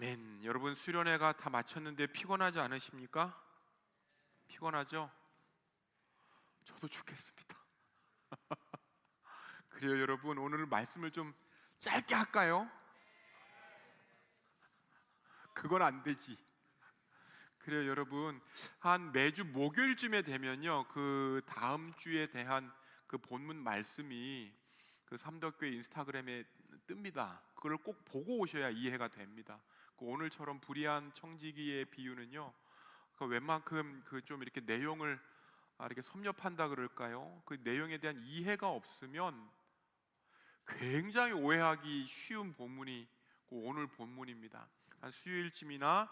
아멘. 여러분, 수련회가 다 마쳤는데 피곤하지 않으십니까? 피곤하죠? 저도 죽겠습니다. 그래요, 여러분, 오늘 말씀을 좀 짧게 할까요? 그건 안 되지. 그래요, 여러분, 한 매주 목요일쯤에 되면요, 그 다음 주에 대한 그 본문 말씀이 그 삼덕교회 인스타그램에 뜹니다. 그걸 꼭 보고 오셔야 이해가 됩니다. 그 오늘처럼 불의한 청지기의 비유는요, 그 웬만큼 그 좀 이렇게 내용을 이렇게 섭렵한다 그럴까요? 그 내용에 대한 이해가 없으면 굉장히 오해하기 쉬운 본문이 그 오늘 본문입니다. 한 수요일쯤이나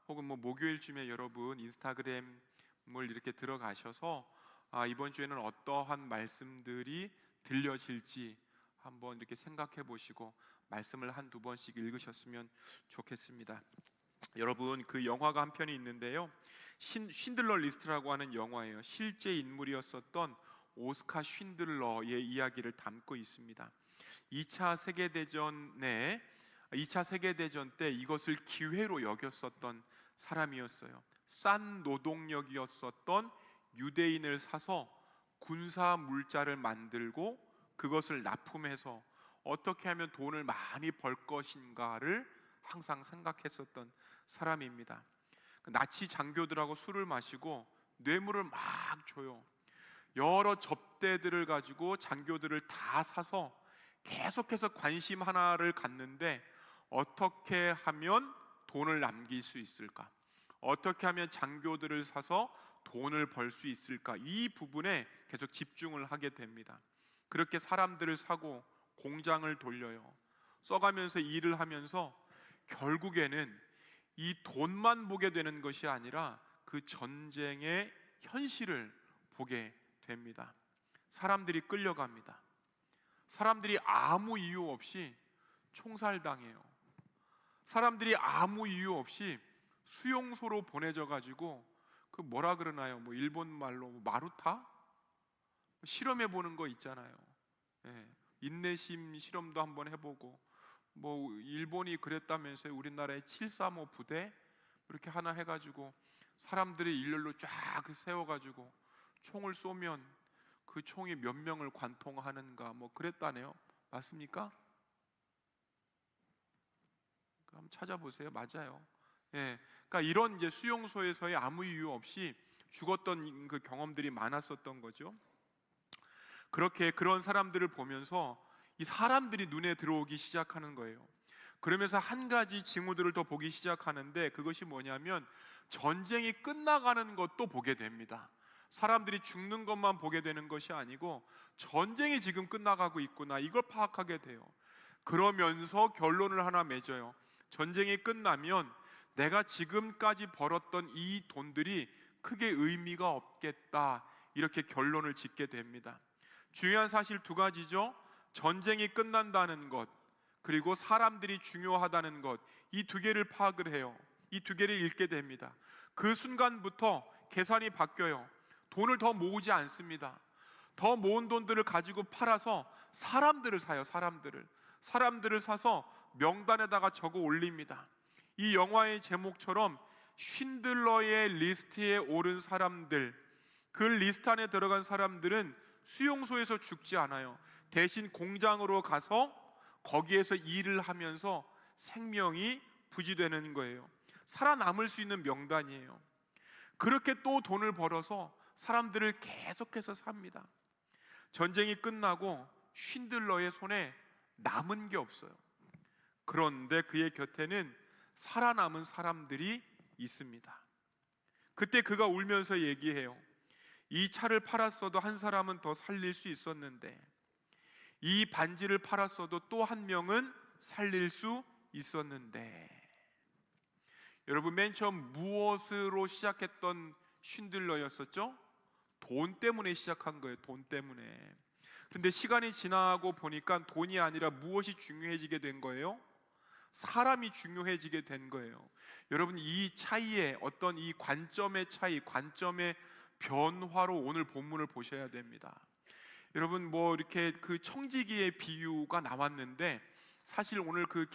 혹은 뭐 목요일쯤에 여러분 인스타그램을 이렇게 들어가셔서 이번 주에는 어떠한 말씀들이 들려질지 한번 이렇게 생각해 보시고 말씀을 한두 번씩 읽으셨으면 좋겠습니다. 여러분, 그 영화가 한 편이 있는데요, 쉰들러 리스트라고 하는 영화예요. 실제 인물이었었던 오스카 쉰들러의 이야기를 담고 있습니다. 2차 세계대전 때 이것을 기회로 여겼었던 사람이었어요. 싼 노동력이었었던 유대인을 사서 군사 물자를 만들고 그것을 납품해서 어떻게 하면 돈을 많이 벌 것인가를 항상 생각했었던 사람입니다. 나치 장교들하고 술을 마시고 뇌물을 막 줘요. 여러 접대들을 가지고 장교들을 다 사서 계속해서 관심 하나를 갖는데, 어떻게 하면 돈을 남길 수 있을까? 어떻게 하면 장교들을 사서 돈을 벌 수 있을까? 이 부분에 계속 집중을 하게 됩니다. 그렇게 사람들을 사고 공장을 돌려요. 써가면서 일을 하면서 결국에는 이 돈만 보게 되는 것이 아니라 그 전쟁의 현실을 보게 됩니다. 사람들이 끌려갑니다. 사람들이 아무 이유 없이 총살당해요. 사람들이 아무 이유 없이 수용소로 보내져 가지고 그 뭐라 그러나요? 뭐 일본 말로 마루타? 실험해 보는 거 있잖아요. 인내심 실험도 한번 해보고, 뭐 일본이 그랬다면서요. 우리나라의 735 부대 이렇게 하나 해가지고 사람들이 일렬로 쫙 세워가지고 총을 쏘면 그 총이 몇 명을 관통하는가 뭐 그랬다네요. 맞습니까? 한번 찾아보세요. 맞아요. 그러니까 이런 이제 수용소에서의 아무 이유 없이 죽었던 그 경험들이 많았었던 거죠. 그렇게 그런 사람들을 보면서 이 사람들이 눈에 들어오기 시작하는 거예요. 그러면서 한 가지 징후들을 더 보기 시작하는데, 그것이 뭐냐면 전쟁이 끝나가는 것도 보게 됩니다. 사람들이 죽는 것만 보게 되는 것이 아니고 전쟁이 지금 끝나가고 있구나, 이걸 파악하게 돼요. 그러면서 결론을 하나 맺어요. 전쟁이 끝나면 내가 지금까지 벌었던 이 돈들이 크게 의미가 없겠다, 이렇게 결론을 짓게 됩니다. 중요한 사실 두 가지죠. 전쟁이 끝난다는 것, 그리고 사람들이 중요하다는 것, 이 두 개를 파악을 해요. 이 두 개를 읽게 됩니다. 그 순간부터 계산이 바뀌어요. 돈을 더 모으지 않습니다. 더 모은 돈들을 가지고 팔아서 사람들을 사요. 사람들을 사서 명단에다가 적어 올립니다. 이 영화의 제목처럼 쉰들러의 리스트에 오른 사람들, 그 리스트 안에 들어간 사람들은 수용소에서 죽지 않아요. 대신 공장으로 가서 거기에서 일을 하면서 생명이 부지되는 거예요. 살아남을 수 있는 명단이에요. 그렇게 또 돈을 벌어서 사람들을 계속해서 삽니다. 전쟁이 끝나고 쉰들러의 손에 남은 게 없어요. 그런데 그의 곁에는 살아남은 사람들이 있습니다. 그때 그가 울면서 얘기해요. 이 차를 팔았어도 한 사람은 더 살릴 수 있었는데, 이 반지를 팔았어도 또 한 명은 살릴 수 있었는데. 여러분, 맨 처음 무엇으로 시작했던 쉰들러였었죠? 돈 때문에 시작한 거예요. 돈 때문에. 그런데 시간이 지나고 보니까 돈이 아니라 무엇이 중요해지게 된 거예요? 사람이 중요해지게 된 거예요. 여러분, 이 차이에 어떤 이 관점의 차이, 관점의 변화로 오늘 본문을 보셔야 됩니다. 여러분, 뭐 이렇게 그 청지기의 비유가 나왔는데, 사실 오늘 그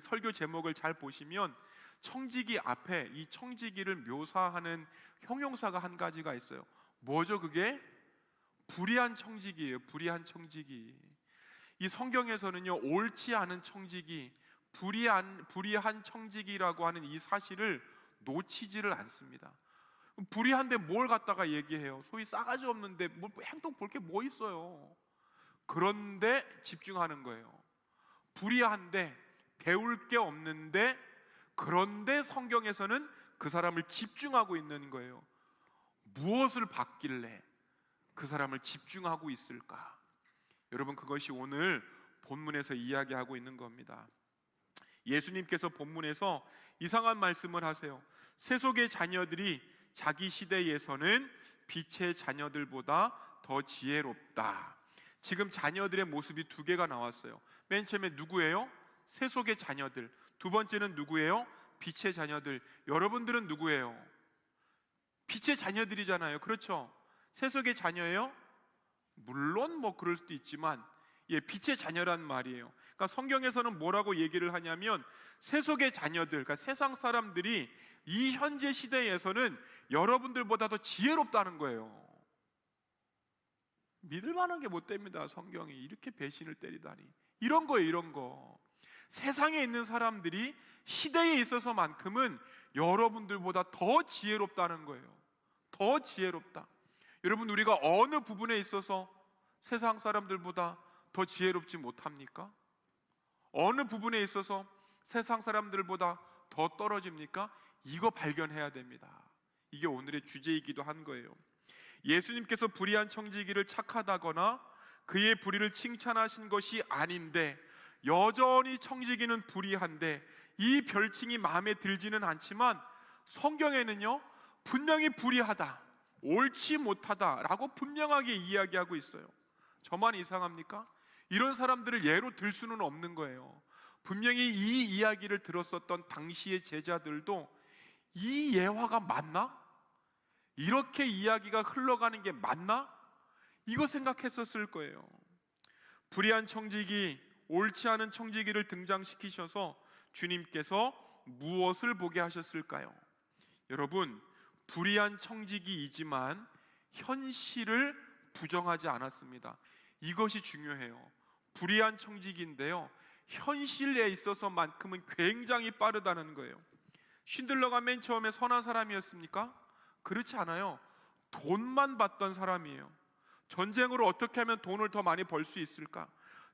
설교 제목을 잘 보시면 청지기 앞에 이 청지기를 묘사하는 형용사가 한 가지가 있어요. 뭐죠 그게? 불의한 청지기예요. 불의한 청지기. 이 성경에서는요, 옳지 않은 청지기, 불의한 청지기라고 하는 이 사실을 놓치지를 않습니다. 불의한데 뭘 갖다가 얘기해요? 소위 싸가지 없는데 뭐 행동 볼 게 뭐 있어요? 그런데 집중하는 거예요. 불의한데 배울 게 없는데, 그런데 성경에서는 그 사람을 집중하고 있는 거예요. 무엇을 받길래 그 사람을 집중하고 있을까? 여러분, 그것이 오늘 본문에서 이야기하고 있는 겁니다. 예수님께서 본문에서 이상한 말씀을 하세요. 세속의 자녀들이 자기 시대에서는 빛의 자녀들보다 더 지혜롭다. 지금 자녀들의 모습이 두 개가 나왔어요. 맨 처음에 누구예요? 세속의 자녀들. 두 번째는 누구예요? 빛의 자녀들. 여러분들은 누구예요? 빛의 자녀들이잖아요. 그렇죠? 세속의 자녀예요? 물론 뭐 그럴 수도 있지만, 빛의 자녀란 말이에요. 그러니까 성경에서는 뭐라고 얘기를 하냐면, 세속의 자녀들, 그러니까 세상 사람들이 이 현재 시대에서는 여러분들보다 더 지혜롭다는 거예요. 믿을 만한 게 못 됩니다. 성경이 이렇게 배신을 때리다니. 이런 거예요, 이런 거. 세상에 있는 사람들이 시대에 있어서만큼은 여러분들보다 더 지혜롭다는 거예요. 더 지혜롭다. 여러분, 우리가 어느 부분에 있어서 세상 사람들보다 더 지혜롭지 못합니까? 어느 부분에 있어서 세상 사람들보다 더 떨어집니까? 이거 발견해야 됩니다. 이게 오늘의 주제이기도 한 거예요. 예수님께서 불의한 청지기를 착하다거나 그의 불의를 칭찬하신 것이 아닌데, 여전히 청지기는 불의한데 이 별칭이 마음에 들지는 않지만, 성경에는요, 분명히 불의하다, 옳지 못하다라고 분명하게 이야기하고 있어요. 저만 이상합니까? 이런 사람들을 예로 들 수는 없는 거예요. 분명히 이 이야기를 들었었던 당시의 제자들도 이 예화가 맞나? 이렇게 이야기가 흘러가는 게 맞나? 이거 생각했었을 거예요. 불의한 청지기, 옳지 않은 청지기를 등장시키셔서 주님께서 무엇을 보게 하셨을까요? 여러분, 불의한 청지기이지만 현실을 부정하지 않았습니다. 이것이 중요해요. 불의한 청지기인데요, 현실에 있어서만큼은 굉장히 빠르다는 거예요. 쉰들러가 맨 처음에 선한 사람이었습니까? 그렇지 않아요. 돈만 받던 사람이에요. 전쟁으로 어떻게 하면 돈을 더 많이 벌 수 있을까?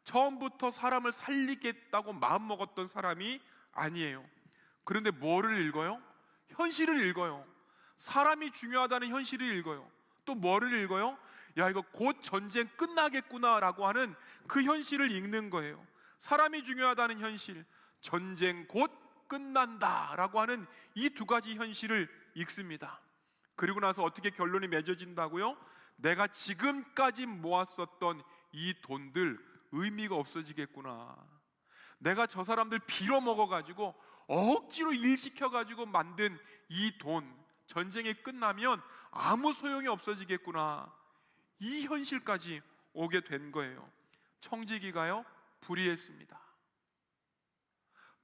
처음부터 사람을 살리겠다고 마음먹었던 사람이 아니에요. 그런데 뭐를 읽어요? 현실을 읽어요. 사람이 중요하다는 현실을 읽어요. 또 뭐를 읽어요? 야, 이거 곧 전쟁 끝나겠구나 라고 하는 그 현실을 읽는 거예요. 사람이 중요하다는 현실, 전쟁 곧 끝난다 라고 하는 이 두 가지 현실을 읽습니다. 그리고 나서 어떻게 결론이 맺어진다고요? 내가 지금까지 모았었던 이 돈들 의미가 없어지겠구나. 내가 저 사람들 빌어먹어가지고 억지로 일시켜가지고 만든 이 돈, 전쟁이 끝나면 아무 소용이 없어지겠구나. 이 현실까지 오게 된 거예요. 청지기가요, 불의했습니다.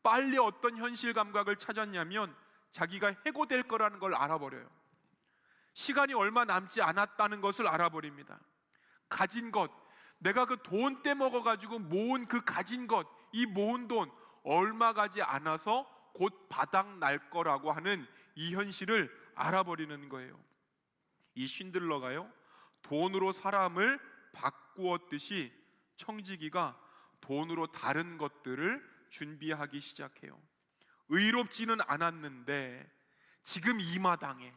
빨리 어떤 현실 감각을 찾았냐면, 자기가 해고될 거라는 걸 알아버려요. 시간이 얼마 남지 않았다는 것을 알아버립니다. 가진 것, 내가 그 돈 떼먹어가지고 모은 그 가진 것, 이 모은 돈 얼마 가지 않아서 곧 바닥 날 거라고 하는 이 현실을 알아버리는 거예요. 이 쉰들러가요, 돈으로 사람을 바꾸었듯이 청지기가 돈으로 다른 것들을 준비하기 시작해요. 의롭지는 않았는데 지금 이 마당에,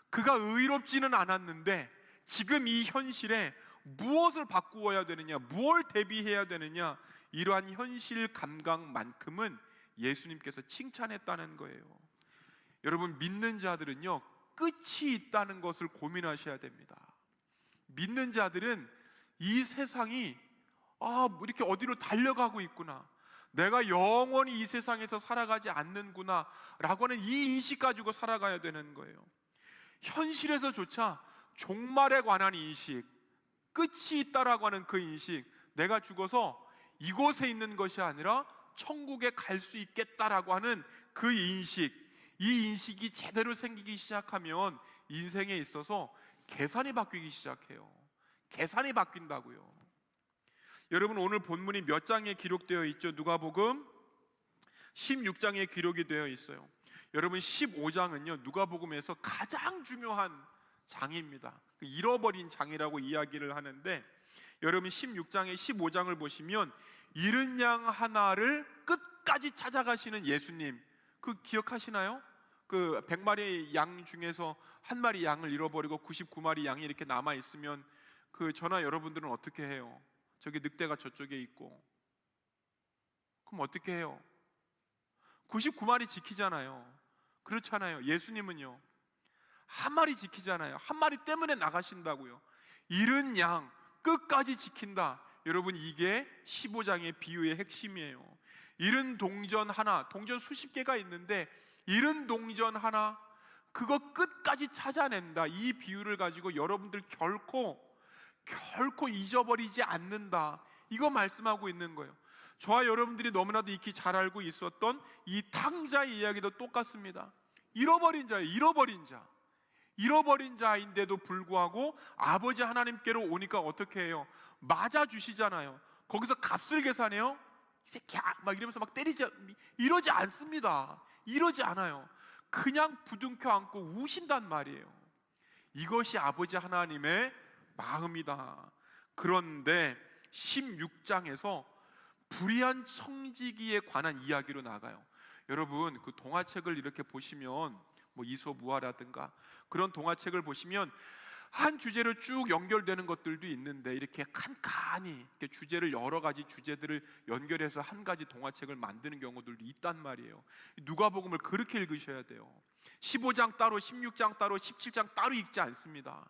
그가 의롭지는 않았는데 지금 이 현실에 무엇을 바꾸어야 되느냐, 무엇을 대비해야 되느냐, 이러한 현실 감각만큼은 예수님께서 칭찬했다는 거예요. 여러분, 믿는 자들은요, 끝이 있다는 것을 고민하셔야 됩니다. 믿는 자들은 이 세상이 이렇게 어디로 달려가고 있구나, 내가 영원히 이 세상에서 살아가지 않는구나 라고 하는 이 인식 가지고 살아가야 되는 거예요. 현실에서조차 종말에 관한 인식, 끝이 있다라고 하는 그 인식, 내가 죽어서 이곳에 있는 것이 아니라 천국에 갈 수 있겠다라고 하는 그 인식, 이 인식이 제대로 생기기 시작하면 인생에 있어서 계산이 바뀌기 시작해요. 계산이 바뀐다고요. 여러분, 오늘 본문이 몇 장에 기록되어 있죠? 누가복음 16장에 기록이 되어 있어요. 여러분, 15장은요 누가복음에서 가장 중요한 장입니다. 잃어버린 장이라고 이야기를 하는데, 여러분 16장에 15장을 보시면 잃은 양 하나를 끝까지 찾아가시는 예수님, 그 기억하시나요? 그 100마리 양 중에서 한 마리 양을 잃어버리고 99마리 양이 이렇게 남아 있으면 저나 여러분들은 어떻게 해요? 저기 늑대가 저쪽에 있고, 그럼 어떻게 해요? 99마리 지키잖아요. 그렇잖아요. 예수님은요 한 마리 지키잖아요. 한 마리 때문에 나가신다고요. 잃은 양 끝까지 지킨다. 여러분, 이게 15장의 비유의 핵심이에요. 잃은 동전 하나, 동전 수십 개가 있는데 잃은 동전 하나, 그거 끝까지 찾아낸다. 이 비유를 가지고 여러분들 결코 잊어버리지 않는다, 이거 말씀하고 있는 거예요. 저와 여러분들이 너무나도 익히 잘 알고 있었던 이 탕자의 이야기도 똑같습니다. 잃어버린 자예요. 잃어버린 자인데도 불구하고 아버지 하나님께로 오니까 어떻게 해요? 맞아주시잖아요. 거기서 값을 계산해요? 이 새끼야 막 이러면서 막 이러지 않습니다. 이러지 않아요. 그냥 부둥켜 안고 우신단 말이에요. 이것이 아버지 하나님의 마음이다. 그런데 16장에서 불의한 청지기에 관한 이야기로 나가요. 여러분, 그 동화책을 이렇게 보시면 이소무화라든가 그런 동화책을 보시면 한 주제로 쭉 연결되는 것들도 있는데, 이렇게 칸칸이 이렇게 주제를, 여러 가지 주제들을 연결해서 한 가지 동화책을 만드는 경우들도 있단 말이에요. 누가복음을 그렇게 읽으셔야 돼요. 15장 따로, 16장 따로, 17장 따로 읽지 않습니다.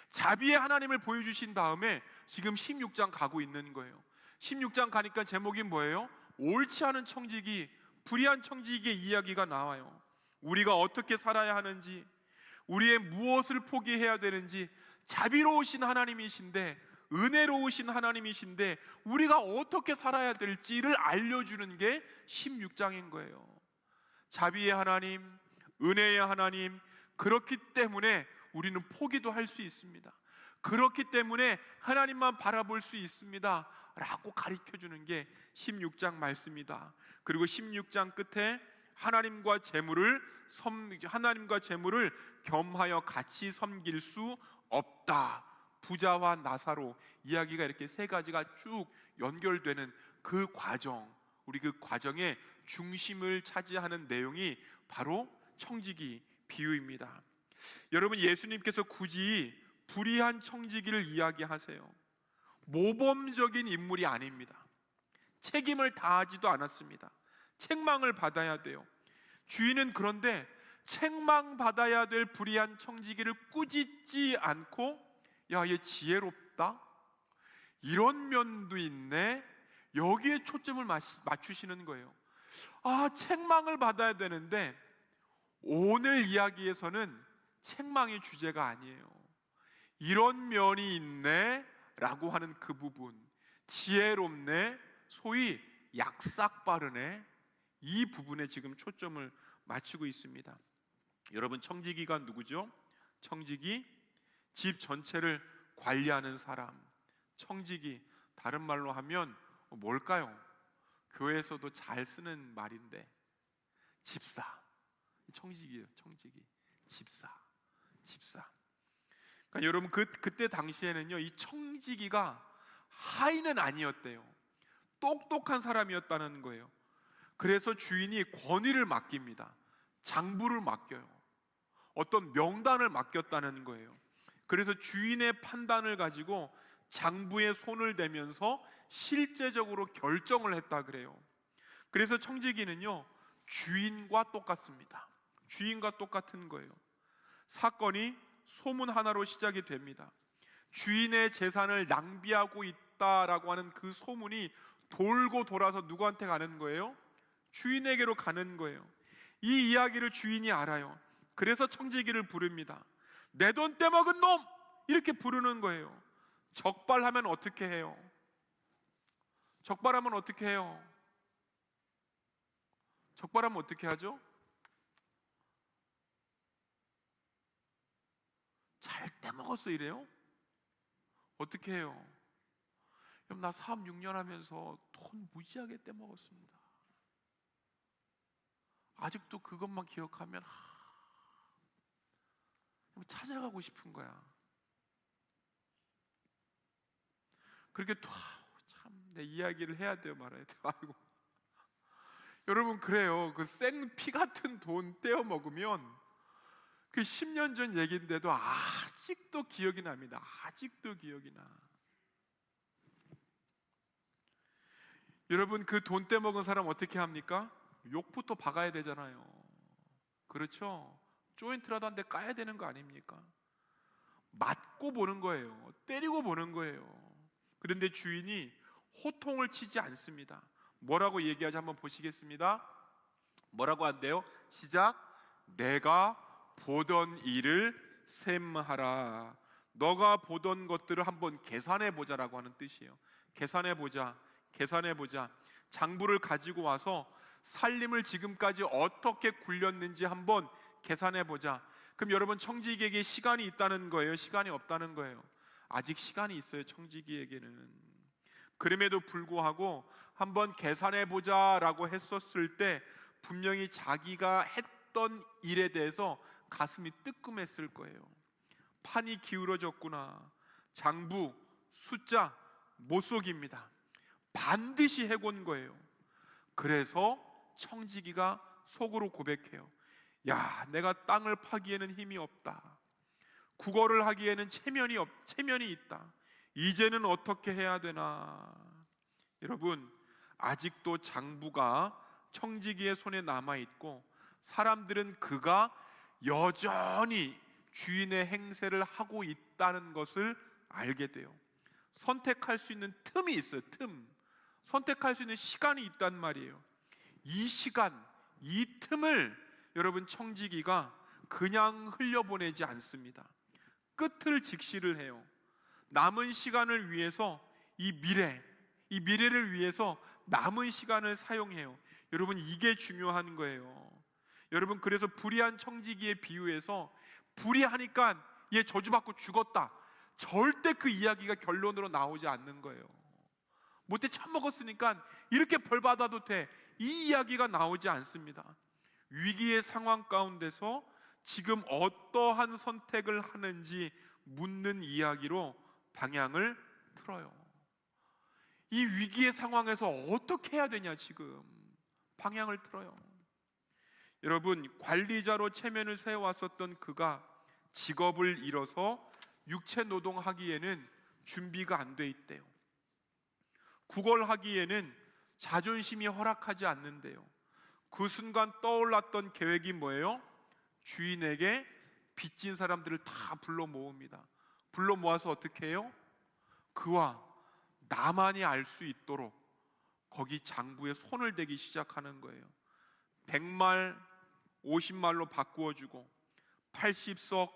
자비의 하나님을 보여주신 다음에 지금 16장 가고 있는 거예요. 16장 가니까 제목이 뭐예요? 옳지 않은 청지기, 불의한 청지기의 이야기가 나와요. 우리가 어떻게 살아야 하는지, 우리의 무엇을 포기해야 되는지, 자비로우신 하나님이신데, 은혜로우신 하나님이신데 우리가 어떻게 살아야 될지를 알려주는 게 16장인 거예요. 자비의 하나님, 은혜의 하나님, 그렇기 때문에 우리는 포기도 할 수 있습니다. 그렇기 때문에 하나님만 바라볼 수 있습니다 라고 가르쳐주는 게 16장 말씀이다. 그리고 16장 끝에 하나님과 재물을 겸하여 같이 섬길 수 없다. 부자와 나사로 이야기가 이렇게 세 가지가 쭉 연결되는 그 과정, 우리 그 과정의 중심을 차지하는 내용이 바로 청지기 비유입니다. 여러분, 예수님께서 굳이 불의한 청지기를 이야기하세요. 모범적인 인물이 아닙니다. 책임을 다하지도 않았습니다. 책망을 받아야 돼요. 주인은 그런데 책망받아야 될 불의한 청지기를 꾸짖지 않고, 야, 얘 지혜롭다, 이런 면도 있네, 여기에 초점을 맞추시는 거예요. 책망을 받아야 되는데 오늘 이야기에서는 책망의 주제가 아니에요. 이런 면이 있네 라고 하는 그 부분, 지혜롭네, 소위 약삭 빠르네, 이 부분에 지금 초점을 맞추고 있습니다. 여러분, 청지기가 누구죠? 청지기, 집 전체를 관리하는 사람. 청지기, 다른 말로 하면 뭘까요? 교회에서도 잘 쓰는 말인데, 집사. 청지기예요. 청지기, 집사. 그러니까 여러분, 그때 당시에는요, 이 청지기가 하인은 아니었대요. 똑똑한 사람이었다는 거예요. 그래서 주인이 권위를 맡깁니다. 장부를 맡겨요. 어떤 명단을 맡겼다는 거예요. 그래서 주인의 판단을 가지고 장부에 손을 대면서 실제적으로 결정을 했다 그래요. 그래서 청지기는요, 주인과 똑같습니다. 주인과 똑같은 거예요. 사건이 소문 하나로 시작이 됩니다. 주인의 재산을 낭비하고 있다라고 하는 그 소문이 돌고 돌아서 누구한테 가는 거예요? 주인에게로 가는 거예요. 이 이야기를 주인이 알아요. 그래서 청지기를 부릅니다. 내 돈 떼먹은 놈! 이렇게 부르는 거예요. 적발하면 어떻게 해요? 적발하면 어떻게 해요? 적발하면 어떻게 하죠? 잘 떼먹었어 이래요? 어떻게 해요? 그럼 나 사업 6년 하면서 돈 무지하게 떼먹었습니다. 아직도 그것만 기억하면 찾아가고 싶은 거야. 그렇게 또 참 내 이야기를 해야 돼요, 말아야 돼요. 아이고. 여러분 그래요. 그 생피 같은 돈 떼어 먹으면 그 10년 전 얘기인데도 아직도 기억이 납니다. 아직도 기억이 나. 여러분 그 돈 떼먹은 사람 어떻게 합니까? 욕부터 박아야 되잖아요. 그렇죠? 조인트라도 한 대 까야 되는 거 아닙니까? 맞고 보는 거예요. 때리고 보는 거예요. 그런데 주인이 호통을 치지 않습니다. 뭐라고 얘기하지 한번 보시겠습니다. 뭐라고 한대요? 시작. 내가 보던 일을 셈하라. 너가 보던 것들을 한번 계산해 보자라고 하는 뜻이에요. 계산해 보자. 계산해 보자. 장부를 가지고 와서 살림을 지금까지 어떻게 굴렸는지 한번 계산해 보자. 그럼 여러분 청지기에게 시간이 있다는 거예요? 시간이 없다는 거예요? 아직 시간이 있어요. 청지기에게는. 그럼에도 불구하고 한번 계산해 보자라고 했었을 때 분명히 자기가 했던 일에 대해서 가슴이 뜨끔했을 거예요. 판이 기울어졌구나. 장부, 숫자 못 속입니다. 반드시 해본 거예요. 그래서 청지기가 속으로 고백해요. 야, 내가 땅을 파기에는 힘이 없다. 국어를 하기에는 체면이 있다. 이제는 어떻게 해야 되나? 여러분, 아직도 장부가 청지기의 손에 남아있고 사람들은 그가 여전히 주인의 행세를 하고 있다는 것을 알게 돼요. 선택할 수 있는 틈이 있어요. 선택할 수 있는 시간이 있단 말이에요. 이 시간, 이 틈을 여러분 청지기가 그냥 흘려보내지 않습니다. 끝을 직시를 해요. 남은 시간을 위해서 이 미래를 위해서 남은 시간을 사용해요. 여러분 이게 중요한 거예요. 여러분 그래서 불의한 청지기의 비유에서 불의하니까 얘 저주받고 죽었다. 절대 그 이야기가 결론으로 나오지 않는 거예요. 못돼 처먹었으니까 이렇게 벌 받아도 돼. 이 이야기가 나오지 않습니다. 위기의 상황 가운데서 지금 어떠한 선택을 하는지 묻는 이야기로 방향을 틀어요. 이 위기의 상황에서 어떻게 해야 되냐 지금 방향을 틀어요. 여러분 관리자로 체면을 세워왔었던 그가 직업을 잃어서 육체 노동하기에는 준비가 안 돼 있대요. 구걸하기에는 자존심이 허락하지 않는데요. 그 순간 떠올랐던 계획이 뭐예요? 주인에게 빚진 사람들을 다 불러 모읍니다. 불러 모아서 어떻게 해요? 그와 나만이 알 수 있도록 거기 장부에 손을 대기 시작하는 거예요. 100말, 50말로 바꾸어주고 80석,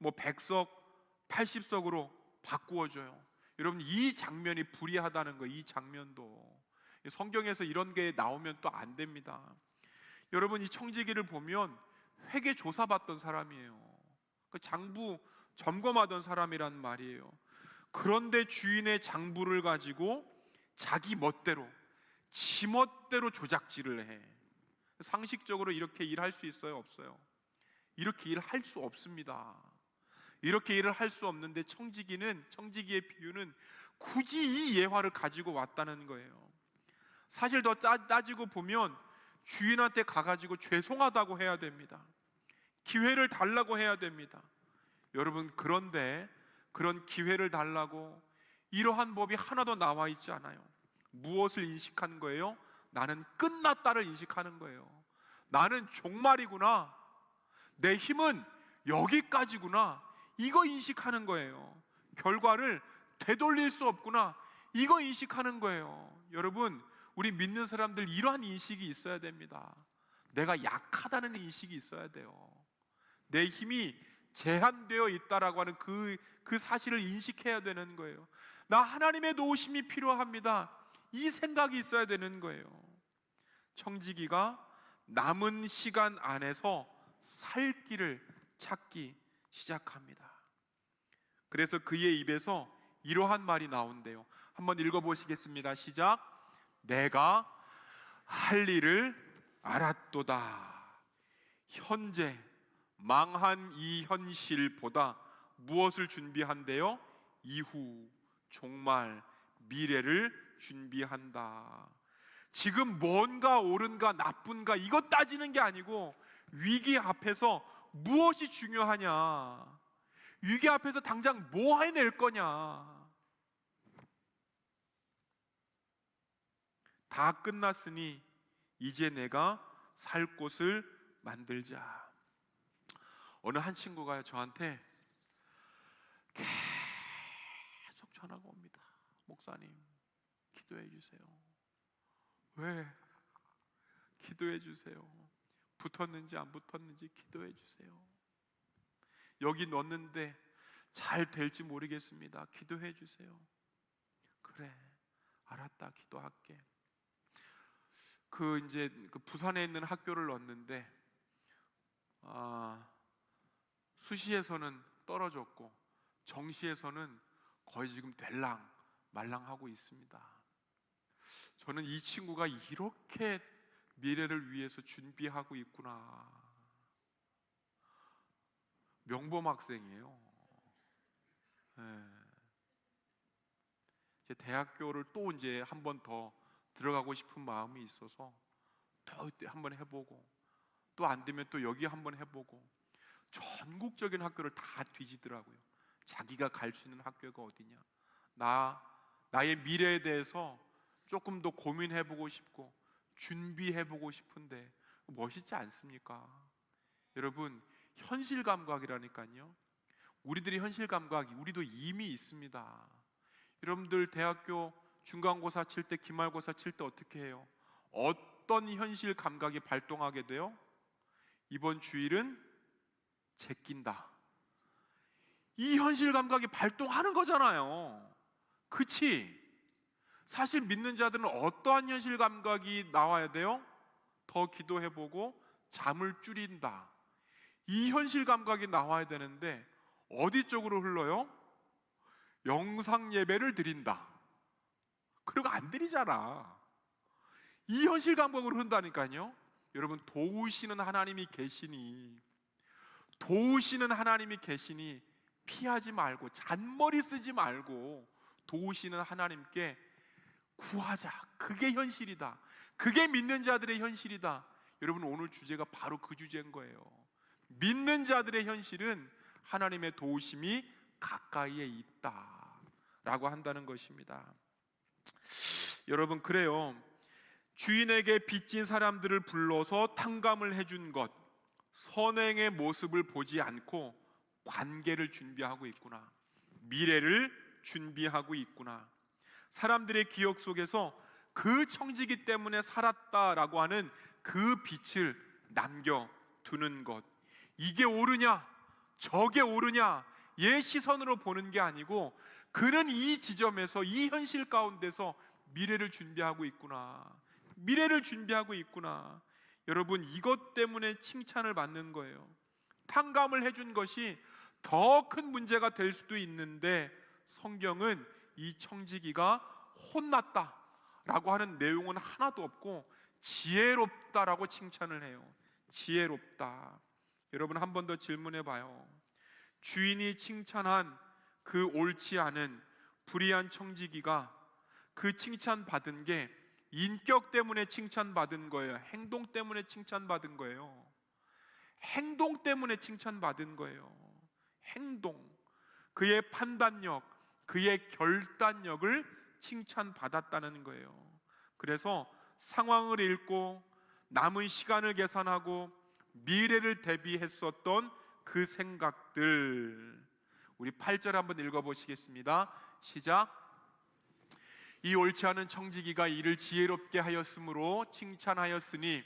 100석, 80석으로 바꾸어줘요. 여러분 이 장면이 불의하다는 거예요. 이 장면도 성경에서 이런 게 나오면 또 안 됩니다. 여러분 이 청지기를 보면 회계 조사받던 사람이에요. 그 장부 점검하던 사람이란 말이에요. 그런데 주인의 장부를 가지고 자기 멋대로 지 멋대로 조작질을 해. 상식적으로 이렇게 일할 수 있어요? 없어요? 이렇게 일할 수 없습니다. 이렇게 일을 할 수 없는데 청지기의 비유는 굳이 이 예화를 가지고 왔다는 거예요. 사실 더 따지고 보면 주인한테 가가지고 죄송하다고 해야 됩니다. 기회를 달라고 해야 됩니다. 여러분 그런데 그런 기회를 달라고 이러한 법이 하나도 나와 있지 않아요. 무엇을 인식한 거예요? 나는 끝났다를 인식하는 거예요. 나는 종말이구나. 내 힘은 여기까지구나. 이거 인식하는 거예요. 결과를 되돌릴 수 없구나. 이거 인식하는 거예요. 여러분 우리 믿는 사람들 이러한 인식이 있어야 됩니다. 내가 약하다는 인식이 있어야 돼요. 내 힘이 제한되어 있다라고 하는 그 사실을 인식해야 되는 거예요. 나 하나님의 도우심이 필요합니다. 이 생각이 있어야 되는 거예요. 청지기가 남은 시간 안에서 살 길을 찾기 시작합니다. 그래서 그의 입에서 이러한 말이 나온대요. 한번 읽어보시겠습니다. 시작. 내가 할 일을 알았도다. 현재 망한 이 현실보다 무엇을 준비한대요? 이후 종말 미래를 준비한다. 지금 뭔가 옳은가 나쁜가 이것 따지는 게 아니고 위기 앞에서 무엇이 중요하냐, 위기 앞에서 당장 뭐 해낼 거냐. 다 끝났으니 이제 내가 살 곳을 만들자. 어느 한 친구가 저한테 계속 전화가 옵니다. 목사님, 기도해 주세요. 왜? 기도해 주세요. 붙었는지 안 붙었는지 기도해 주세요. 여기 넣었는데 잘 될지 모르겠습니다. 기도해 주세요. 그래, 알았다. 기도할게. 그 부산에 있는 학교를 넣었는데 수시에서는 떨어졌고 정시에서는 거의 지금 될랑 말랑하고 있습니다. 저는 이 친구가 이렇게 미래를 위해서 준비하고 있구나. 명범 학생이에요. 이제 대학교를 또 이제 한 번 더 들어가고 싶은 마음이 있어서 또 한번 해보고, 또 안 되면 또 여기 한번 해보고, 전국적인 학교를 다 뒤지더라고요. 자기가 갈 수 있는 학교가 어디냐, 나의 미래에 대해서 조금 더 고민해보고 싶고 준비해보고 싶은데 멋있지 않습니까? 여러분, 현실 감각이라니까요. 우리들이 현실 감각이 우리도 이미 있습니다. 여러분들 대학교 중간고사 칠 때, 기말고사 칠 때 어떻게 해요? 어떤 현실 감각이 발동하게 돼요? 이번 주일은 제낀다. 이 현실 감각이 발동하는 거잖아요. 그치? 사실 믿는 자들은 어떠한 현실 감각이 나와야 돼요? 더 기도해보고 잠을 줄인다. 이 현실 감각이 나와야 되는데 어디 쪽으로 흘러요? 영상 예배를 드린다. 그리고 안 드리잖아. 이 현실 감각으로 흐른다니까요. 여러분, 도우시는 하나님이 계시니 피하지 말고, 잔머리 쓰지 말고 도우시는 하나님께 구하자. 그게 현실이다. 그게 믿는 자들의 현실이다. 여러분, 오늘 주제가 바로 그 주제인 거예요. 믿는 자들의 현실은 하나님의 도우심이 가까이에 있다 라고 한다는 것입니다. 여러분, 그래요. 주인에게 빚진 사람들을 불러서 탕감을 해준 것, 선행의 모습을 보지 않고 관계를 준비하고 있구나, 미래를 준비하고 있구나. 사람들의 기억 속에서 그 청지기 때문에 살았다라고 하는 그 빛을 남겨두는 것, 이게 옳으냐 저게 옳으냐 얘 시선으로 보는 게 아니고, 그는 이 지점에서, 이 현실 가운데서 미래를 준비하고 있구나, 미래를 준비하고 있구나. 여러분, 이것 때문에 칭찬을 받는 거예요. 탕감을 해준 것이 더 큰 문제가 될 수도 있는데, 성경은 이 청지기가 혼났다라고 하는 내용은 하나도 없고 지혜롭다라고 칭찬을 해요. 지혜롭다. 여러분, 한 번 더 질문해 봐요. 주인이 칭찬한 그 옳지 않은 불의한 청지기가 그 칭찬받은 게 인격 때문에 칭찬받은 거예요? 행동 때문에 칭찬받은 거예요? 행동 때문에 칭찬받은 거예요. 행동. 그의 판단력, 그의 결단력을 칭찬받았다는 거예요. 그래서 상황을 읽고 남은 시간을 계산하고 미래를 대비했었던 그 생각들, 우리 8절 한번 읽어보시겠습니다. 시작. 이 옳지 않은 청지기가 이를 지혜롭게 하였으므로 칭찬하였으니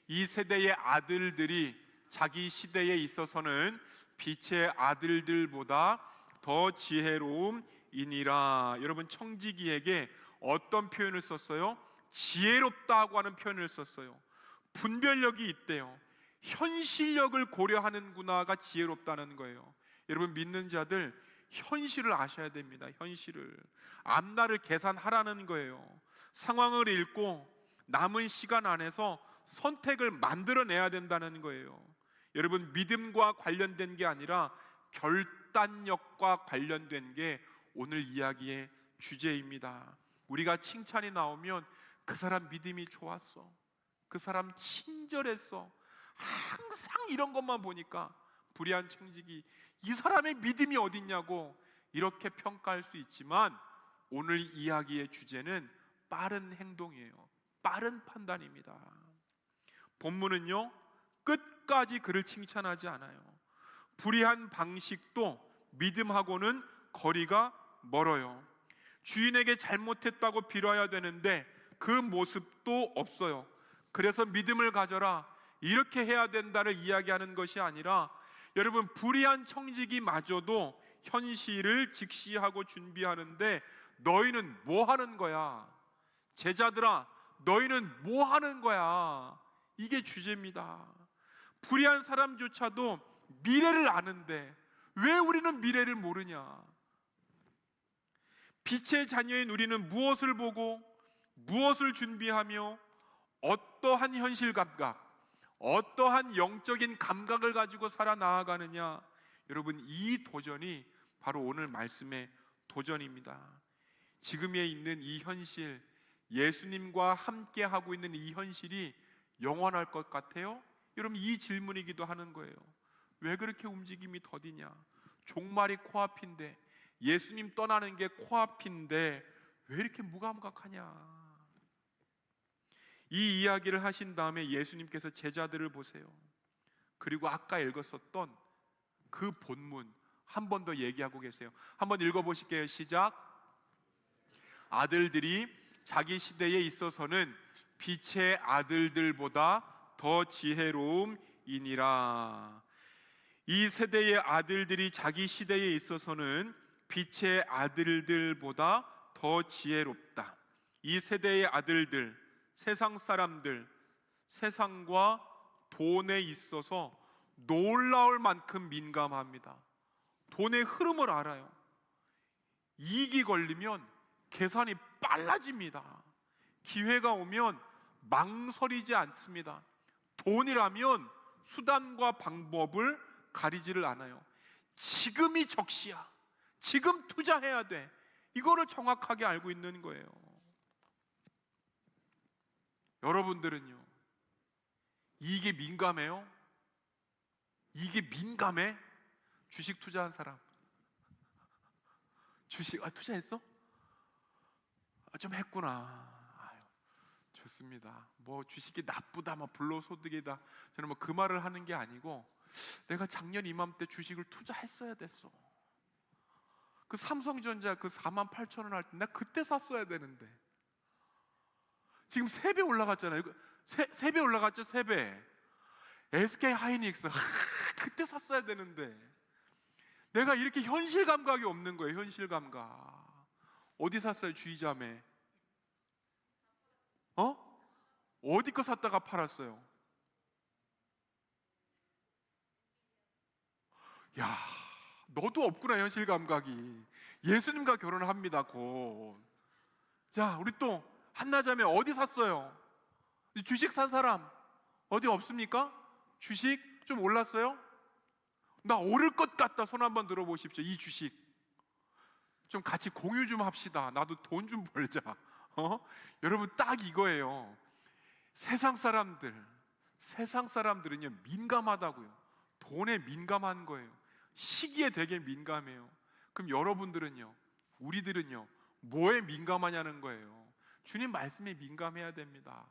이 세대의 아들들이 자기 시대에 있어서는 빛의 아들들보다 더 지혜로움이니라. 여러분, 청지기에게 어떤 표현을 썼어요? 지혜롭다고 하는 표현을 썼어요. 분별력이 있대요. 현실력을 고려하는구나가 지혜롭다는 거예요. 여러분, 믿는 자들 현실을 아셔야 됩니다. 현실을, 앞날을 계산하라는 거예요. 상황을 읽고 남은 시간 안에서 선택을 만들어내야 된다는 거예요. 여러분, 믿음과 관련된 게 아니라 결단력과 관련된 게 오늘 이야기의 주제입니다. 우리가 칭찬이 나오면 그 사람 믿음이 좋았어, 그 사람 친절했어, 항상 이런 것만 보니까 불의한 청지기, 이 사람의 믿음이 어딨냐고 이렇게 평가할 수 있지만, 오늘 이야기의 주제는 빠른 행동이에요. 빠른 판단입니다. 본문은요, 끝까지 그를 칭찬하지 않아요. 불의한 방식도 믿음하고는 거리가 멀어요. 주인에게 잘못했다고 빌어야 되는데 그 모습도 없어요. 그래서 믿음을 가져라, 이렇게 해야 된다를 이야기하는 것이 아니라, 여러분, 불의한 청지기마저도 현실을 직시하고 준비하는데 너희는 뭐 하는 거야? 제자들아, 너희는 뭐 하는 거야? 이게 주제입니다. 불의한 사람조차도 미래를 아는데 왜 우리는 미래를 모르냐? 빛의 자녀인 우리는 무엇을 보고 무엇을 준비하며 어떠한 현실 감각, 어떠한 영적인 감각을 가지고 살아 나아가느냐? 여러분, 이 도전이 바로 오늘 말씀의 도전입니다. 지금에 있는 이 현실, 예수님과 함께 하고 있는 이 현실이 영원할 것 같아요? 여러분, 이 질문이기도 하는 거예요. 왜 그렇게 움직임이 더디냐? 종말이 코앞인데, 예수님 떠나는 게 코앞인데 왜 이렇게 무감각하냐? 이 이야기를 하신 다음에 예수님께서 제자들을 보세요. 그리고 아까 읽었었던 그 본문 한 번 더 얘기하고 계세요. 한번 읽어보실게요. 시작. 아들들이 자기 시대에 있어서는 빛의 아들들보다 더 지혜로움이니라. 이 세대의 아들들이 자기 시대에 있어서는 빛의 아들들보다 더 지혜롭다. 이 세대의 아들들, 세상 사람들, 세상과 돈에 있어서 놀라울 만큼 민감합니다. 돈의 흐름을 알아요. 이익이 걸리면 계산이 빨라집니다. 기회가 오면 망설이지 않습니다. 돈이라면 수단과 방법을 가리지를 않아요. 지금이 적시야, 지금 투자해야 돼, 이거를 정확하게 알고 있는 거예요. 여러분들은요, 이게 민감해요? 이게 민감해? 주식 투자한 사람, 주식 투자했어? 좀 했구나. 아유, 좋습니다. 뭐 주식이 나쁘다, 뭐 불로소득이다, 저는 뭐 그 말을 하는 게 아니고, 내가 작년 이맘때 주식을 투자했어야 됐어. 그 삼성전자 그 48,000원 할 때 나 그때 샀어야 되는데. 지금 3배 올라갔잖아요. 3배 올라갔죠, 3배. SK 하이닉스 그때 샀어야 되는데. 내가 이렇게 현실 감각이 없는 거예요. 현실 감각. 어디 샀어요, 주의자매? 어디 거 샀다가 팔았어요? 야, 너도 없구나, 현실 감각이. 예수님과 결혼을 합니다, 곧. 자, 우리 또 한나자매 어디 샀어요? 주식 산 사람 어디 없습니까? 주식 좀 올랐어요? 나 오를 것 같다, 손 한번 들어보십시오. 이 주식 좀 같이 공유 좀 합시다. 나도 돈 좀 벌자. 여러분, 딱 이거예요. 세상 사람들은요 민감하다고요. 돈에 민감한 거예요. 시기에 되게 민감해요. 그럼 여러분들은요, 우리들은요, 뭐에 민감하냐는 거예요. 주님 말씀에 민감해야 됩니다.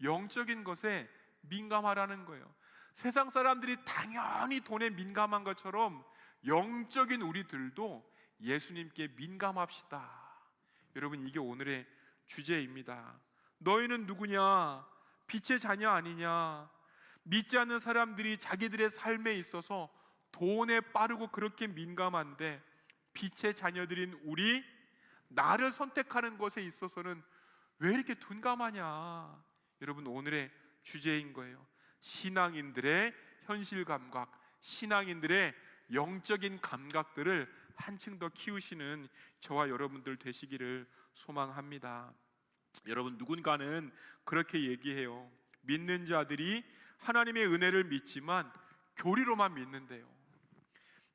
영적인 것에 민감하라는 거예요. 세상 사람들이 당연히 돈에 민감한 것처럼 영적인 우리들도 예수님께 민감합시다. 여러분, 이게 오늘의 주제입니다. 너희는 누구냐? 빛의 자녀 아니냐? 믿지 않는 사람들이 자기들의 삶에 있어서 돈에 빠르고 그렇게 민감한데, 빛의 자녀들인 우리, 나를 선택하는 것에 있어서는 왜 이렇게 둔감하냐? 여러분, 오늘의 주제인 거예요. 신앙인들의 현실 감각, 신앙인들의 영적인 감각들을 한층 더 키우시는 저와 여러분들 되시기를 소망합니다. 여러분, 누군가는 그렇게 얘기해요. 믿는 자들이 하나님의 은혜를 믿지만 교리로만 믿는데요.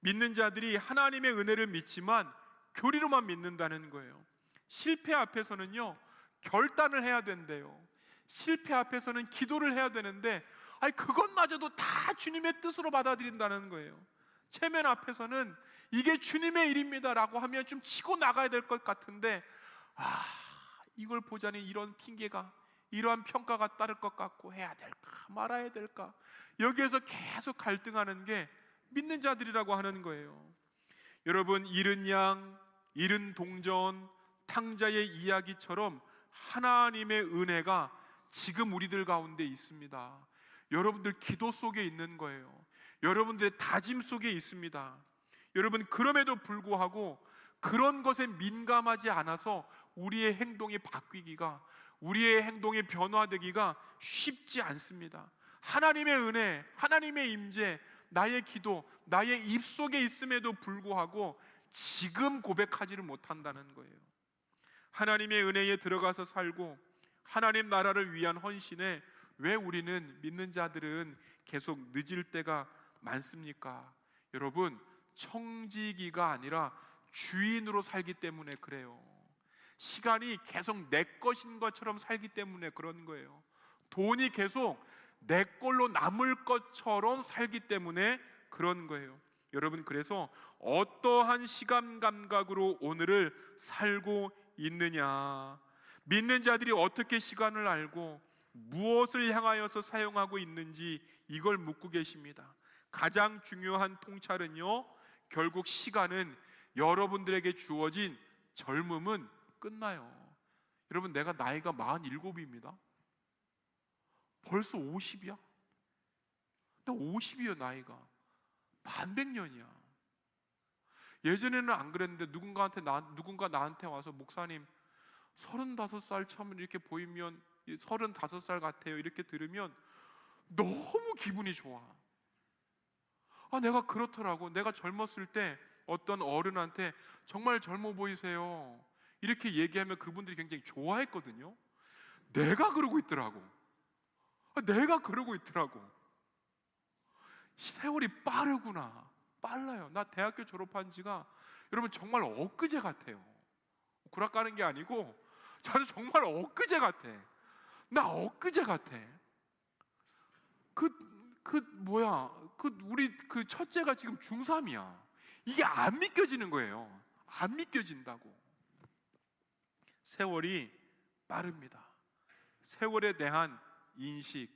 믿는 자들이 하나님의 은혜를 믿지만 교리로만 믿는다는 거예요. 실패 앞에서는요, 결단을 해야 된대요. 실패 앞에서는 기도를 해야 되는데, 그것마저도 다 주님의 뜻으로 받아들인다는 거예요. 체면 앞에서는 이게 주님의 일입니다 라고 하면 좀 치고 나가야 될 것 같은데, 이걸 보자니 이런 핑계가, 이러한 평가가 따를 것 같고, 해야 될까 말아야 될까, 여기에서 계속 갈등하는 게 믿는 자들이라고 하는 거예요. 여러분, 잃은 양, 잃은 동전, 탕자의 이야기처럼 하나님의 은혜가 지금 우리들 가운데 있습니다. 여러분들 기도 속에 있는 거예요. 여러분들의 다짐 속에 있습니다. 여러분, 그럼에도 불구하고 그런 것에 민감하지 않아서 우리의 행동이 바뀌기가, 우리의 행동이 변화되기가 쉽지 않습니다. 하나님의 은혜, 하나님의 임재, 나의 기도, 나의 입속에 있음에도 불구하고 지금 고백하지를 못한다는 거예요. 하나님의 은혜에 들어가서 살고 하나님 나라를 위한 헌신에 왜 우리는, 믿는 자들은 계속 늦을 때가 많습니까? 여러분, 청지기가 아니라 주인으로 살기 때문에 그래요. 시간이 계속 내 것인 것처럼 살기 때문에 그런 거예요. 돈이 계속 내 걸로 남을 것처럼 살기 때문에 그런 거예요. 여러분, 그래서 어떠한 시간 감각으로 오늘을 살고 있느냐, 믿는 자들이 어떻게 시간을 알고 무엇을 향하여서 사용하고 있는지, 이걸 묻고 계십니다. 가장 중요한 통찰은요, 결국 시간은, 여러분들에게 주어진 젊음은 끝나요. 여러분, 내가 나이가 47입니다. 벌써 50이야? 나 50이야. 나이가 반백년이야. 예전에는 안 그랬는데 누군가 나한테 와서, 목사님 35살 처음 이렇게 보이면 35살 같아요, 이렇게 들으면 너무 기분이 좋아. 내가 그렇더라고. 내가 젊었을 때 어떤 어른한테 정말 젊어 보이세요 이렇게 얘기하면 그분들이 굉장히 좋아했거든요. 내가 그러고 있더라고. 내가 그러고 있더라고. 세월이 빠르구나. 빨라요. 나 대학교 졸업한 지가, 여러분, 정말 엊그제 같아요. 구락 가는 게 아니고 저는 정말 엊그제 같아. 나 엊그제 같아. 우리 첫째가 지금 중3이야. 이게 안 믿겨지는 거예요. 안 믿겨진다고. 세월이 빠릅니다. 세월에 대한 인식,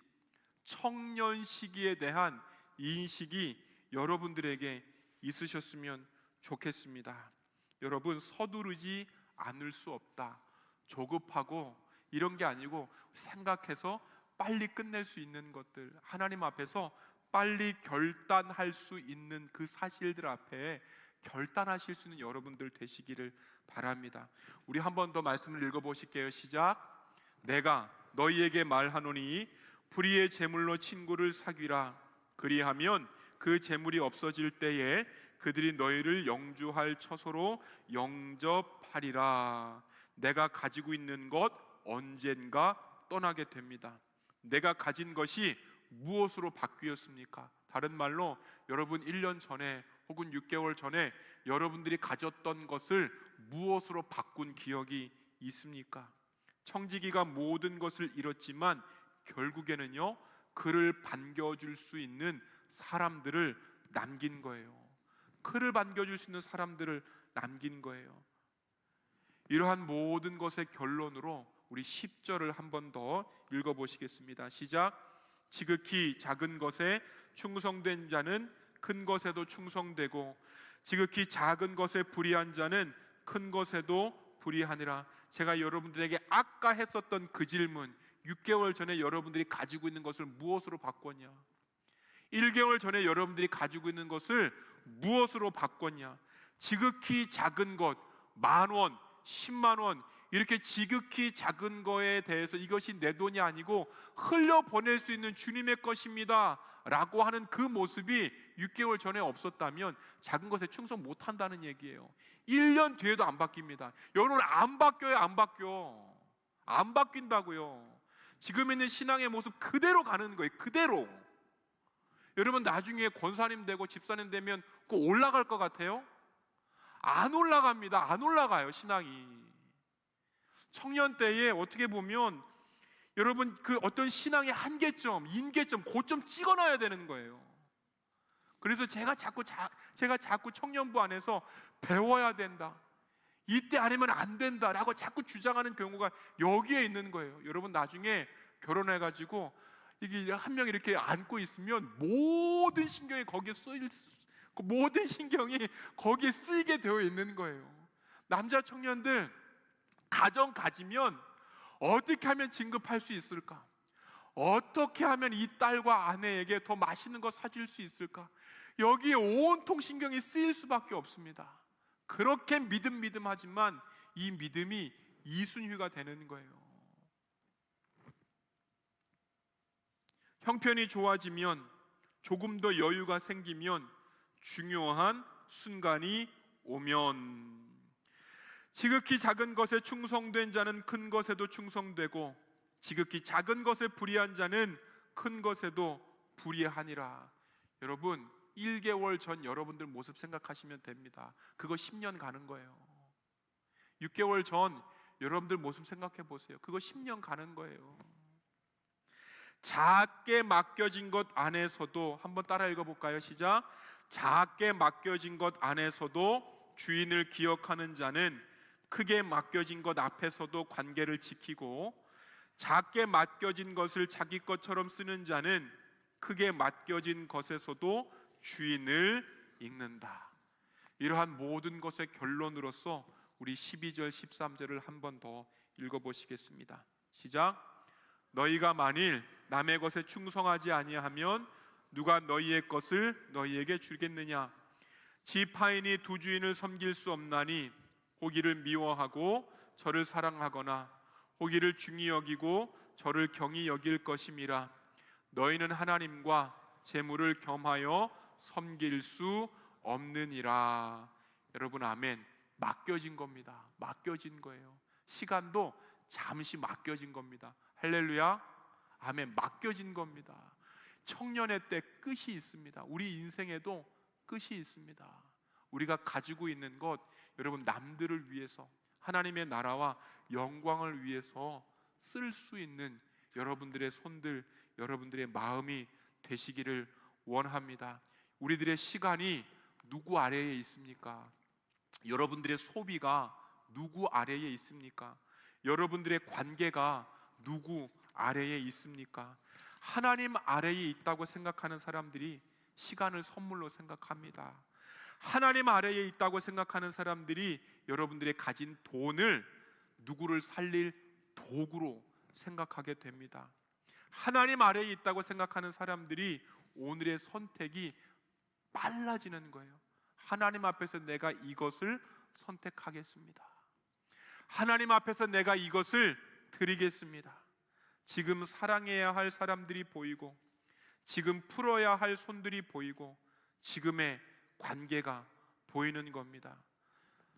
청년 시기에 대한 인식이 여러분들에게 있으셨으면 좋겠습니다. 여러분, 서두르지 않을 수 없다. 조급하고 이런 게 아니고 생각해서 빨리 끝낼 수 있는 것들, 하나님 앞에서 빨리 결단할 수 있는 그 사실들 앞에 결단하실 수 있는 여러분들 되시기를 바랍니다. 우리 한 번 더 말씀을 읽어보실게요. 시작. 내가 너희에게 말하노니 불의의 제물로 친구를 사귀라. 그리하면 그 제물이 없어질 때에 그들이 너희를 영주할 처소로 영접하리라. 내가 가지고 있는 것 언젠가 떠나게 됩니다. 내가 가진 것이 무엇으로 바뀌었습니까? 다른 말로, 여러분 1년 전에 혹은 6개월 전에 여러분들이 가졌던 것을 무엇으로 바꾼 기억이 있습니까? 청지기가 모든 것을 잃었지만 결국에는요, 그를 반겨줄 수 있는 사람들을 남긴 거예요. 그를 반겨줄 수 있는 사람들을 남긴 거예요. 이러한 모든 것의 결론으로 우리 10절을 한 번 더 읽어보시겠습니다. 시작. 지극히 작은 것에 충성된 자는 큰 것에도 충성되고 지극히 작은 것에 불의한 자는 큰 것에도 불의하니라. 제가 여러분들에게 아까 했었던 그 질문, 6개월 전에 여러분들이 가지고 있는 것을 무엇으로 바꿨냐? 1개월 전에 여러분들이 가지고 있는 것을 무엇으로 바꿨냐? 지극히 작은 것, 10,000원, 10만 원 이렇게 지극히 작은 거에 대해서 이것이 내 돈이 아니고 흘려보낼 수 있는 주님의 것입니다 라고 하는 그 모습이 6개월 전에 없었다면 작은 것에 충성 못한다는 얘기예요. 1년 뒤에도 안 바뀝니다. 여러분, 안 바뀌어요. 안 바뀐다고요. 지금 있는 신앙의 모습 그대로 가는 거예요. 그대로. 여러분, 나중에 권사님 되고 집사님 되면 꼭 올라갈 것 같아요? 안 올라갑니다. 안 올라가요, 신앙이. 청년 때에 어떻게 보면 여러분, 그 어떤 신앙의 한계점, 임계점, 고점 찍어놔야 되는 거예요. 그래서 제가 자꾸 청년부 안에서 배워야 된다, 이때 아니면 안 된다라고 자꾸 주장하는 경우가 여기에 있는 거예요. 여러분, 나중에 결혼해가지고 이게 한 명 이렇게 안고 있으면 모든 신경이 거기에 쓰이게 되어 있는 거예요. 남자 청년들, 가정 가지면 어떻게 하면 진급할 수 있을까? 어떻게 하면 이 딸과 아내에게 더 맛있는 거 사줄 수 있을까? 여기에 온통 신경이 쓰일 수밖에 없습니다. 그렇게 믿음하지만 이 믿음이 이순휴가 되는 거예요. 형편이 좋아지면, 조금 더 여유가 생기면, 중요한 순간이 오면, 지극히 작은 것에 충성된 자는 큰 것에도 충성되고 지극히 작은 것에 불의한 자는 큰 것에도 불의하니라. 여러분, 1개월 전 여러분들 모습 생각하시면 됩니다. 그거 10년 가는 거예요. 6개월 전 여러분들 모습 생각해 보세요. 그거 10년 가는 거예요. 작게 맡겨진 것 안에서도, 한번 따라 읽어볼까요? 시작. 작게 맡겨진 것 안에서도 주인을 기억하는 자는 크게 맡겨진 것 앞에서도 관계를 지키고, 작게 맡겨진 것을 자기 것처럼 쓰는 자는 크게 맡겨진 것에서도 주인을 읽는다. 이러한 모든 것의 결론으로서 우리 12절 13절을 한 번 더 읽어보시겠습니다. 시작. 너희가 만일 남의 것에 충성하지 아니하면 누가 너희의 것을 너희에게 주겠느냐? 지파인이 두 주인을 섬길 수 없나니 호기를 미워하고 저를 사랑하거나 호기를 중히 여기고 저를 경히 여길 것임이라. 너희는 하나님과 재물을 겸하여 섬길 수 없느니라. 여러분, 아멘. 맡겨진 겁니다. 맡겨진 거예요. 시간도 잠시 맡겨진 겁니다. 할렐루야. 아멘. 맡겨진 겁니다. 청년의 때 끝이 있습니다. 우리 인생에도 끝이 있습니다. 우리가 가지고 있는 것, 여러분, 남들을 위해서, 하나님의 나라와 영광을 위해서 쓸 수 있는 여러분들의 손들, 여러분들의 마음이 되시기를 원합니다. 우리들의 시간이 누구 아래에 있습니까? 여러분들의 소비가 누구 아래에 있습니까? 여러분들의 관계가 누구 아래에 있습니까? 하나님 아래에 있다고 생각하는 사람들이 시간을 선물로 생각합니다. 하나님 아래에 있다고 생각하는 사람들이 여러분들의 가진 돈을 누구를 살릴 도구로 생각하게 됩니다. 하나님 아래에 있다고 생각하는 사람들이 오늘의 선택이 빨라지는 거예요. 하나님 앞에서 내가 이것을 선택하겠습니다. 하나님 앞에서 내가 이것을 드리겠습니다. 지금 사랑해야 할 사람들이 보이고, 지금 풀어야 할 손들이 보이고, 지금의 관계가 보이는 겁니다.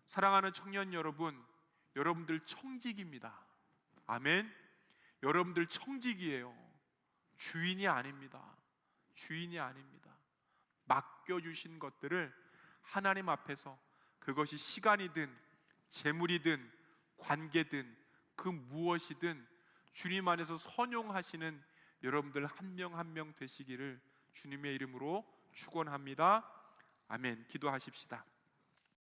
사랑하는 청년 여러분, 여러분들 청직입니다. 아멘. 여러분들 청직이에요. 주인이 아닙니다. 주인이 아닙니다. 맡겨주신 것들을 하나님 앞에서, 그것이 시간이든 재물이든 관계든 그 무엇이든 주님 안에서 선용하시는 여러분들 한 명 한 명 되시기를 주님의 이름으로 축원합니다. 아멘. 기도하십시다.